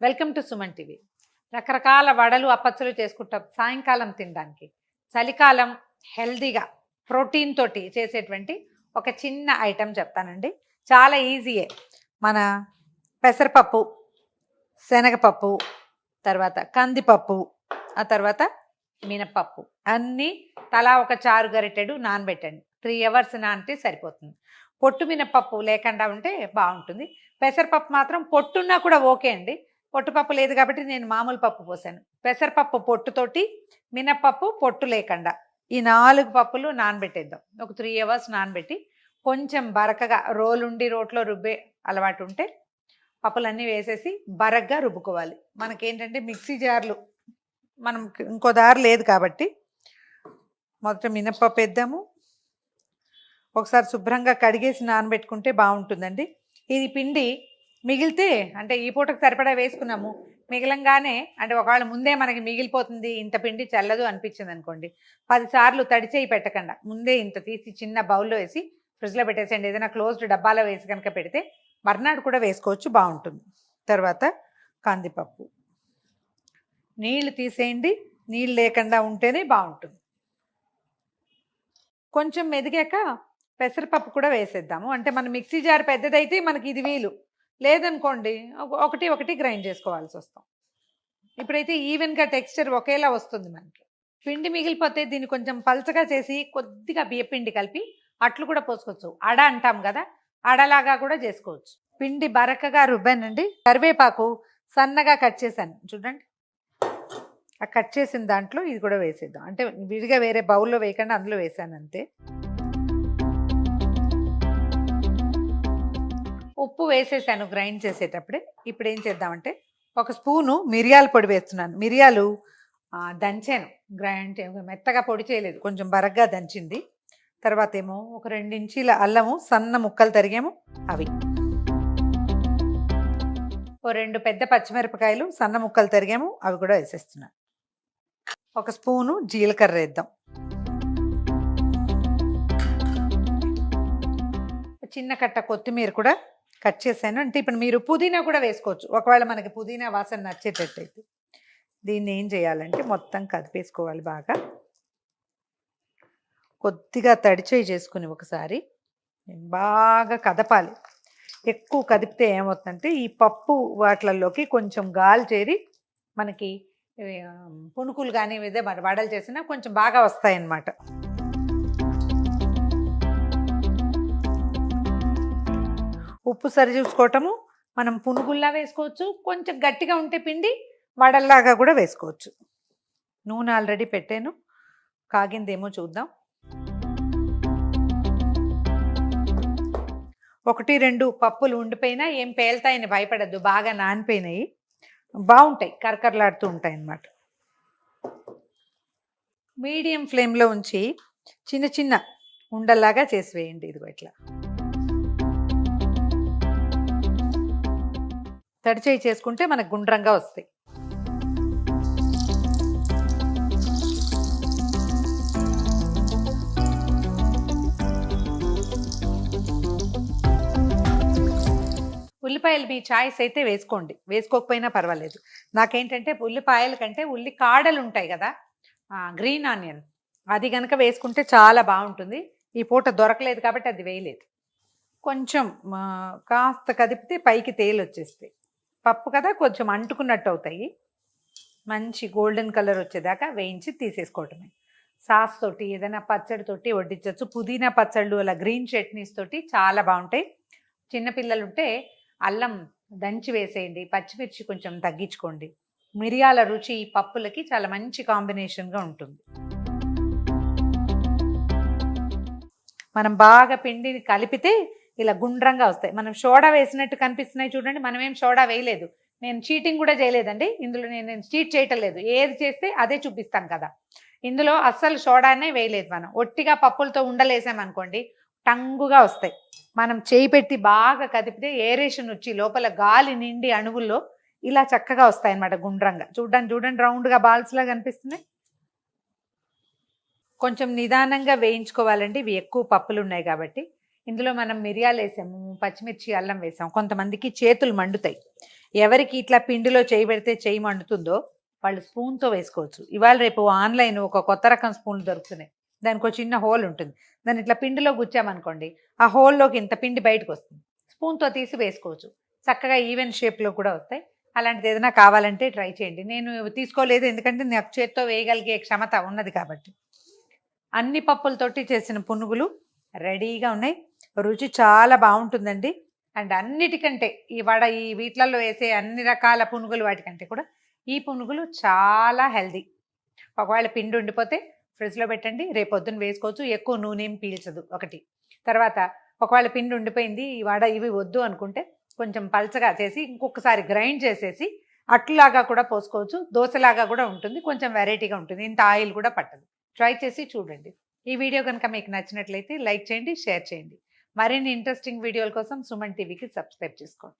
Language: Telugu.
Welcome to Suman TV. రకరకాల వడలు అప్పచ్చులు చేసుకుంటాం సాయంకాలం తినడానికి. చలికాలం హెల్దీగా ప్రోటీన్ తోటి చేసేటువంటి ఒక చిన్న ఐటెం చెప్తానండి. చాలా ఈజీయే. మన పెసరపప్పు, శనగపప్పు, తర్వాత కందిపప్పు, ఆ తర్వాత మినపప్పు అన్నీ తలా ఒక చారు గరిటెడు నానబెట్టండి. 3 అవర్స్ నానితే సరిపోతుంది. పొట్టు మినపప్పు లేకుండా ఉంటే బాగుంటుంది. పెసరపప్పు మాత్రం పొట్టున్నా కూడా ఓకే అండి. పొట్టుపప్పు లేదు కాబట్టి నేను మామూలు పప్పు పోసాను. పెసరపప్పు పొట్టుతోటి, మినపప్పు పొట్టు లేకుండా ఈ 4 పప్పులు నానబెట్టేద్దాం. ఒక 3 అవర్స్ నానబెట్టి కొంచెం బరకగా రోట్లో రుబ్బే అలవాటు ఉంటే పప్పులన్నీ వేసేసి బరగ్గా రుబ్బుకోవాలి. మనకేంటంటే మిక్సీ జార్లు మనం ఇంకో దారి లేదు కాబట్టి మొదట మినపప్పు వేద్దాము. ఒకసారి శుభ్రంగా కడిగేసి నానబెట్టుకుంటే బాగుంటుందండి. ఇది పిండి మిగిలితే అంటే ఈ పూటకు సరిపడా వేసుకున్నాము, మిగిలంగానే అంటే ఒకవేళ ముందే మనకి మిగిలిపోతుంది ఇంత పిండి చల్లదు అనిపించింది అనుకోండి, 10 సార్లు తడిచేయి పెట్టకుండా ముందే ఇంత తీసి చిన్న బౌల్లో వేసి ఫ్రిడ్జ్లో పెట్టేసేయండి. ఏదైనా క్లోజ్డ్ డబ్బాలో వేసి కనుక పెడితే మర్నాడు కూడా వేసుకోవచ్చు, బాగుంటుంది. తర్వాత కందిపప్పు నీళ్లు తీసేయండి, నీళ్ళు లేకుండా ఉంటేనే బాగుంటుంది. కొంచెం మెదిగాక పెసరపప్పు కూడా వేసేద్దాము. అంటే మన మిక్సీ జార్ పెద్దదైతే మనకి ఇది వీలు, లేదనుకోండి ఒకటి గ్రైండ్ చేసుకోవాల్సి వస్తాం. ఇప్పుడైతే ఈవెన్గా టెక్స్చర్ ఒకేలా వస్తుంది. మనకి పిండి మిగిలిపోతే దీన్ని కొంచెం పల్చగా చేసి కొద్దిగా బియ్యపిండి కలిపి అట్లు కూడా పోసుకోవచ్చు. అడ అంటాం కదా, అడలాగా కూడా చేసుకోవచ్చు. పిండి బరకగా రుబ్బానండి. కరివేపాకు సన్నగా కట్ చేశాను చూడండి. ఆ కట్ చేసిన దాంట్లో ఇది కూడా వేసేద్దాం. అంటే విడిగా వేరే బౌల్లో వేయకుండా అందులో వేసాను అంతే. ఉప్పు వేసేసాను గ్రైండ్ చేసేటప్పుడే. ఇప్పుడు ఏం చేద్దామంటే ఒక స్పూను మిరియాల పొడి వేస్తున్నాను. మిరియాలు దంచాను, గ్రైండ్ మెత్తగా పొడి చేయలేదు, కొంచెం బరగ్గా దంచింది. తర్వాత ఏమో ఒక 2 ఇంచీల అల్లము సన్న ముక్కలు తరిగాము అవి, ఓ 2 పెద్ద పచ్చిమిరపకాయలు సన్న ముక్కలు తరిగాము అవి కూడా వేసేస్తున్నాను. ఒక స్పూను జీలకర్ర వేద్దాం. చిన్న కట్ట కొత్తిమీర కూడా కట్ చేశాను. అంటే ఇప్పుడు మీరు పుదీనా కూడా వేసుకోవచ్చు ఒకవేళ మనకి పుదీనా వాసన నచ్చేటట్టయితే. దీన్ని ఏం చేయాలంటే మొత్తం కదిపేసుకోవాలి బాగా. కొద్దిగా తడిచేయి చేసుకుని ఒకసారి బాగా కదపాలి. ఎక్కువ కదిపితే ఏమవుతుందంటే ఈ పప్పు వాటిల్లోకి కొంచెం గాలి చేరి మనకి పునుకులు కానీ ఇదే మన వడలు చేసినా కొంచెం బాగా వస్తాయన్నమాట. ఉప్పు సరి చూసుకోవటము. మనం పునుగుల్లా వేసుకోవచ్చు, కొంచెం గట్టిగా ఉంటే పిండి వడల్లాగా కూడా వేసుకోవచ్చు. నూనె ఆల్రెడీ పెట్టాను, కాగిందేమో చూద్దాం. 1-2 పప్పులు ఉండిపోయినా ఏం పేలుతాయని భయపడద్దు, బాగా నానిపోయినాయి, బాగుంటాయి, కరకరలాడుతూ ఉంటాయి అన్నమాట. మీడియం ఫ్లేమ్లో ఉంచి చిన్న చిన్న ఉండల్లాగా చేసి వేయండి. ఇదిగో ఇట్లా తడిచేయి చేసుకుంటే మనకు గుండ్రంగా వస్తాయి. ఉల్లిపాయలు మీ చాయిస్ అయితే వేసుకోండి, వేసుకోకపోయినా పర్వాలేదు. నాకేంటంటే ఉల్లిపాయల కంటే ఉల్లి కాడలు ఉంటాయి కదా, గ్రీన్ ఆనియన్, అది కనుక వేసుకుంటే చాలా బాగుంటుంది. ఈ పూట దొరకలేదు కాబట్టి అది వేయలేదు. కొంచెం కాస్త కదిపితే పైకి తేలి వచ్చేస్తాయి. పప్పు కదా కొంచెం అంటుకున్నట్టు అవుతాయి. మంచి గోల్డెన్ కలర్ వచ్చేదాకా వేయించి తీసేసుకోవటమే. సాస్ తోటి ఏదైనా పచ్చడితోటి వడ్డించవచ్చు. పుదీనా పచ్చళ్ళు అలా గ్రీన్ చట్నీస్ తోటి చాలా బాగుంటాయి. చిన్నపిల్లలు ఉంటే అల్లం దంచి వేసేయండి, పచ్చిమిర్చి కొంచెం తగ్గించుకోండి. మిరియాల రుచి పప్పులకి చాలా మంచి కాంబినేషన్గా ఉంటుంది. మనం బాగా పిండిని కలిపితే ఇలా గుండ్రంగా వస్తాయి. మనం సోడా వేసినట్టు కనిపిస్తున్నాయి చూడండి. మనమేం సోడా వేయలేదు, నేను చీటింగ్ కూడా చేయలేదండి. ఇందులో నేను చీట్ చేయటం లేదు, ఏది చేస్తే అదే చూపిస్తాను కదా. ఇందులో అస్సలు సోడానే వేయలేదు. మనం ఒట్టిగా పప్పులతో ఉండలేసామనుకోండి టంగుగా వస్తాయి. మనం చేయి పెట్టి బాగా కదిపితే ఏరేషన్ వచ్చి లోపల గాలి నిండి అణువుల్లో ఇలా చక్కగా వస్తాయి అన్నమాట, గుండ్రంగా. చూడండి రౌండ్గా బాల్స్లా కనిపిస్తున్నాయి. కొంచెం నిదానంగా వేయించుకోవాలండి, ఇవి ఎక్కువ పప్పులు ఉన్నాయి కాబట్టి. ఇందులో మనం మిరియాలు వేసాము, పచ్చిమిర్చి, అల్లం వేసాము. కొంతమందికి చేతులు మండుతాయి. ఎవరికి ఇట్లా పిండిలో చేయి పెడితే చేయి మండుతుందో వాళ్ళు స్పూన్తో వేసుకోవచ్చు. ఇవాళ రేపు ఆన్లైన్ ఒక కొత్త రకం స్పూన్లు దొరుకుతున్నాయి. దానికి ఒక చిన్న హోల్ ఉంటుంది. దాన్ని ఇట్లా పిండిలో గుచ్చామనుకోండి, ఆ హోల్లోకి ఇంత పిండి బయటకు వస్తుంది. స్పూన్తో తీసి వేసుకోవచ్చు. చక్కగా ఈవెన్ షేప్లో కూడా వస్తాయి. అలాంటిది ఏదైనా కావాలంటే ట్రై చేయండి. నేను తీసుకోలేదు, ఎందుకంటే నాకు చేత్తో వేయగలిగే క్షమత ఉన్నది కాబట్టి. అన్ని పప్పులతోటి చేసిన పునుగులు రెడీగా ఉన్నాయి. రుచి చాలా బాగుంటుందండి. అండ్ అన్నిటికంటే ఈ వీటిలలో వేసే అన్ని రకాల పునుగులు వాటికంటే కూడా ఈ పునుగులు చాలా హెల్దీ. ఒకవేళ పిండి ఉండిపోతే ఫ్రిడ్జ్లో పెట్టండి, రేపొద్దున వేసుకోవచ్చు. ఎక్కువ నూనెం పీల్చదు ఒకటి. తర్వాత ఒకవేళ పిండి ఉండిపోయింది, ఇవి వద్దు అనుకుంటే కొంచెం పల్చగా చేసి ఇంకొకసారి గ్రైండ్ చేసేసి అట్లాగా కూడా పోసుకోవచ్చు. దోశలాగా కూడా ఉంటుంది, కొంచెం వెరైటీగా ఉంటుంది. ఇంత ఆయిల్ కూడా పట్టదు. ట్రై చేసి చూడండి. ఈ వీడియో కనుక మీకు నచ్చినట్లయితే లైక్ చేయండి, షేర్ చేయండి. మరిన్ని ఇంట్రెస్టింగ్ వీడియోల కోసం సుమన్ టీవీకి సబ్స్క్రైబ్ చేసుకోండి.